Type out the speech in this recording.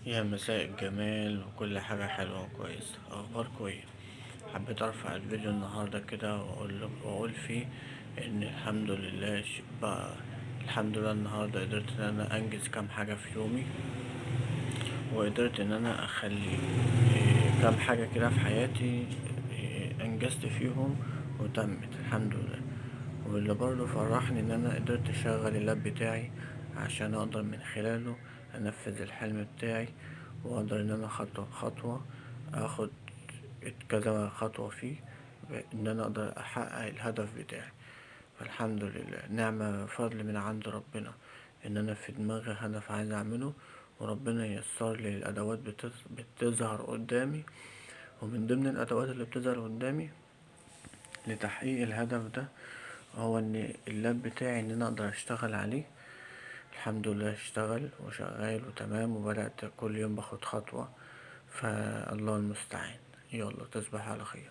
يا مساء الجمال وكل حاجة حلوة وكويسة. أخباركوا ايه؟ حبيت أرفع الفيديو النهاردة كده وأقول فيه إن الحمد لله بقى الحمد لله النهاردة قدرت إن أنا أنجز كام حاجة في يومي، وقدرت إن أنا أخلي كام حاجة كده في حياتي أنجزت فيهم وتمت الحمد لله. واللي برضه فرحني إن أنا قدرت أشغل اللاب بتاعي عشان أقدر من خلاله أنفذ الحلم بتاعي، وأقدر إن أنا خطوة بخطوة أخد كذا خطوة فيه، إن أنا أقدر أحقق الهدف بتاعي. فالحمد لله نعمة فضل من عند ربنا إن أنا في دماغي هدف عايز أعمله، وربنا ييسر لي الأدوات بتظهر قدامي. ومن ضمن الأدوات اللي بتظهر قدامي لتحقيق الهدف ده هو ان اللاب بتاعي ان انا اقدر اشتغل عليه. الحمد لله اشتغل وشغال وتمام، وبدأت كل يوم باخد خطوة. فالله المستعان. يلا تصبح على خير.